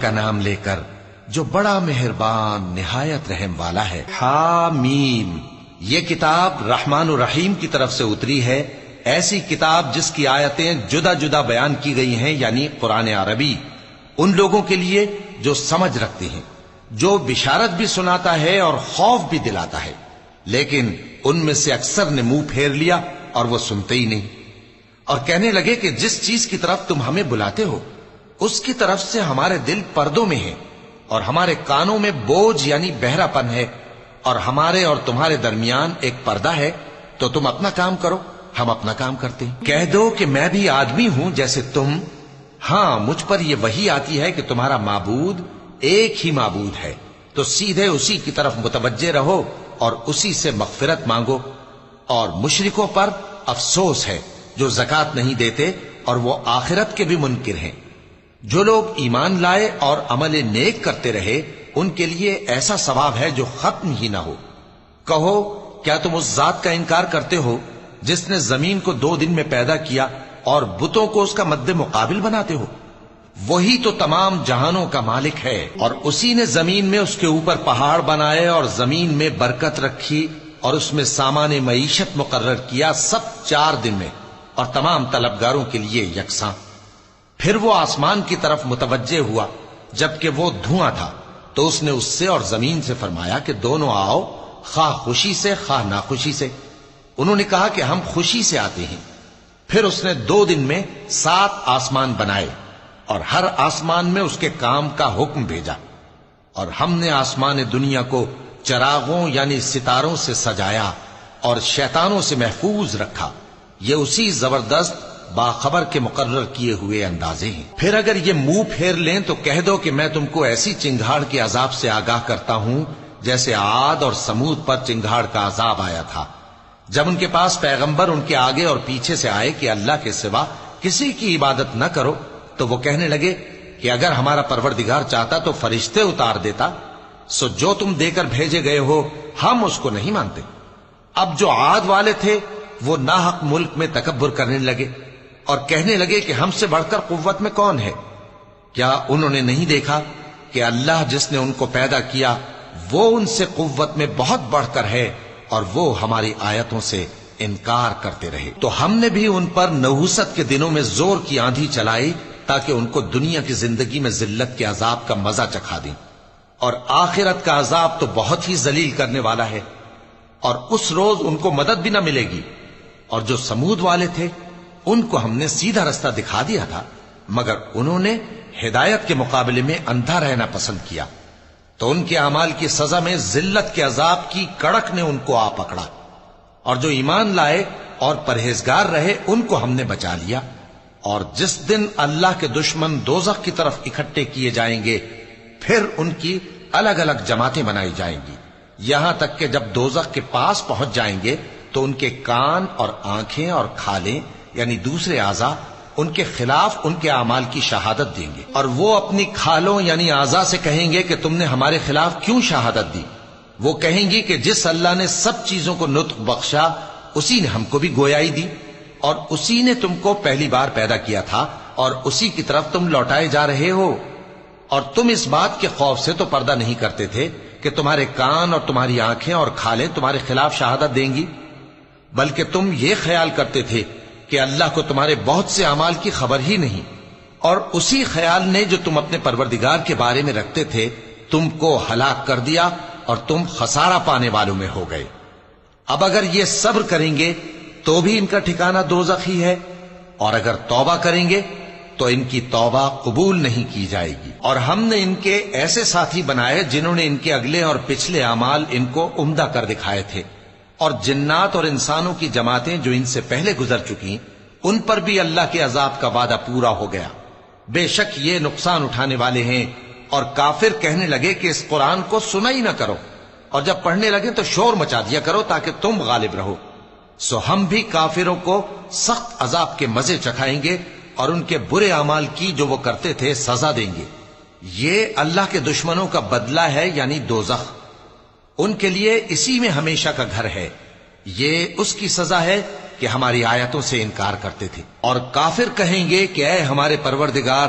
کا نام لیکر جو بڑا مہربان نہایت رحم والا ہے۔ حامیم، یہ کتاب رحمان الرحیم کی طرف سے اتری ہے، ایسی کتاب جس کی آیتیں جدا جدا بیان کی گئی ہیں، یعنی قرآن عربی، ان لوگوں کے لیے جو سمجھ رکھتے ہیں، جو بشارت بھی سناتا ہے اور خوف بھی دلاتا ہے۔ لیکن ان میں سے اکثر نے منہ پھیر لیا اور وہ سنتے ہی نہیں، اور کہنے لگے کہ جس چیز کی طرف تم ہمیں بلاتے ہو اس کی طرف سے ہمارے دل پردوں میں ہیں، اور ہمارے کانوں میں بوجھ یعنی بہرا پن ہے، اور ہمارے اور تمہارے درمیان ایک پردہ ہے، تو تم اپنا کام کرو، ہم اپنا کام کرتے ہیں۔ کہہ دو کہ میں بھی آدمی ہوں جیسے تم، ہاں مجھ پر یہ وحی آتی ہے کہ تمہارا معبود ایک ہی معبود ہے، تو سیدھے اسی کی طرف متوجہ رہو اور اسی سے مغفرت مانگو۔ اور مشرکوں پر افسوس ہے جو زکوٰۃ نہیں دیتے اور وہ آخرت کے بھی منکر ہیں۔ جو لوگ ایمان لائے اور عمل نیک کرتے رہے ان کے لیے ایسا ثواب ہے جو ختم ہی نہ ہو۔ کہو کیا تم اس ذات کا انکار کرتے ہو جس نے زمین کو 2 دن میں پیدا کیا اور بتوں کو اس کا مد مقابل بناتے ہو؟ وہی تو تمام جہانوں کا مالک ہے، اور اسی نے زمین میں اس کے اوپر پہاڑ بنائے اور زمین میں برکت رکھی اور اس میں سامان معیشت مقرر کیا، سب 4 دن میں، اور تمام طلبگاروں کے لیے یکساں۔ پھر وہ آسمان کی طرف متوجہ ہوا جبکہ وہ دھواں تھا، تو اس نے اس سے اور زمین سے فرمایا کہ دونوں آؤ، خواہ خوشی سے خواہ ناخوشی سے۔ انہوں نے کہا کہ ہم خوشی سے آتے ہیں۔ پھر اس نے 2 دن میں 7 آسمان بنائے اور ہر آسمان میں اس کے کام کا حکم بھیجا، اور ہم نے آسمان دنیا کو چراغوں یعنی ستاروں سے سجایا اور شیطانوں سے محفوظ رکھا۔ یہ اسی زبردست باخبر کے مقرر کیے ہوئے اندازے ہیں۔ پھر اگر یہ منہ پھیر لیں تو کہہ دو کہ میں تم کو ایسی چنگھاڑ کے عذاب سے آگاہ کرتا ہوں جیسے عاد اور سمود پر چنگھاڑ کا عذاب آیا تھا، جب ان کے پاس پیغمبر ان کے آگے اور پیچھے سے آئے کہ اللہ کے سوا کسی کی عبادت نہ کرو، تو وہ کہنے لگے کہ اگر ہمارا پروردگار چاہتا تو فرشتے اتار دیتا، سو جو تم دے کر بھیجے گئے ہو ہم اس کو نہیں مانتے۔ اب جو عاد والے تھے وہ ناحق ملک میں تکبر کرنے لگے اور کہنے لگے کہ ہم سے بڑھ کر قوت میں کون ہے؟ کیا انہوں نے نہیں دیکھا کہ اللہ جس نے ان کو پیدا کیا وہ ان سے قوت میں بہت بڑھ کر ہے، اور وہ ہماری آیتوں سے انکار کرتے رہے۔ تو ہم نے بھی ان پر نحوست کے دنوں میں زور کی آندھی چلائی تاکہ ان کو دنیا کی زندگی میں ذلت کے عذاب کا مزہ چکھا دیں، اور آخرت کا عذاب تو بہت ہی ذلیل کرنے والا ہے، اور اس روز ان کو مدد بھی نہ ملے گی۔ اور جو سمود والے تھے ان کو ہم نے سیدھا رستہ دکھا دیا تھا، مگر انہوں نے ہدایت کے مقابلے میں اندھا رہنا پسند کیا، تو ان کے اعمال کی سزا میں ذلت کے عذاب کی کڑک نے ان کو آ پکڑا۔ اور جو ایمان لائے اور پرہیزگار رہے ان کو ہم نے بچا لیا۔ اور جس دن اللہ کے دشمن دوزخ کی طرف اکٹھے کیے جائیں گے پھر ان کی الگ الگ جماعتیں بنائی جائیں گی، یہاں تک کہ جب دوزخ کے پاس پہنچ جائیں گے تو ان کے کان اور آنکھیں اور کھالیں یعنی دوسرے اعضاء ان کے خلاف ان کے اعمال کی شہادت دیں گے، اور وہ اپنی کھالوں یعنی اعضاء سے کہیں گے کہ تم نے ہمارے خلاف کیوں شہادت دی؟ وہ کہیں گی کہ جس اللہ نے سب چیزوں کو نطق بخشا اسی نے ہم کو بھی گویائی دی، اور اسی نے تم کو پہلی بار پیدا کیا تھا اور اسی کی طرف تم لوٹائے جا رہے ہو۔ اور تم اس بات کے خوف سے تو پردہ نہیں کرتے تھے کہ تمہارے کان اور تمہاری آنکھیں اور کھالیں تمہارے خلاف شہادت دیں گی، بلکہ تم یہ خیال کرتے تھے کہ اللہ کو تمہارے بہت سے اعمال کی خبر ہی نہیں، اور اسی خیال نے جو تم اپنے پروردگار کے بارے میں رکھتے تھے تم کو ہلاک کر دیا اور تم خسارہ پانے والوں میں ہو گئے۔ اب اگر یہ صبر کریں گے تو بھی ان کا ٹھکانہ دوزخ ہی ہے، اور اگر توبہ کریں گے تو ان کی توبہ قبول نہیں کی جائے گی۔ اور ہم نے ان کے ایسے ساتھی بنائے جنہوں نے ان کے اگلے اور پچھلے اعمال ان کو عمدہ کر دکھائے تھے، اور جنات اور انسانوں کی جماعتیں جو ان سے پہلے گزر چکی ان پر بھی اللہ کے عذاب کا وعدہ پورا ہو گیا۔ بے شک یہ نقصان اٹھانے والے ہیں۔ اور کافر کہنے لگے کہ اس قرآن کو سنا ہی نہ کرو، اور جب پڑھنے لگے تو شور مچا دیا کرو تاکہ تم غالب رہو۔ سو ہم بھی کافروں کو سخت عذاب کے مزے چکھائیں گے اور ان کے برے اعمال کی جو وہ کرتے تھے سزا دیں گے۔ یہ اللہ کے دشمنوں کا بدلہ ہے یعنی دوزخ، ان کے لیے اسی میں ہمیشہ کا گھر ہے۔ یہ اس کی سزا ہے کہ ہماری آیتوں سے انکار کرتے تھے۔ اور کافر کہیں گے کہ اے ہمارے پروردگار،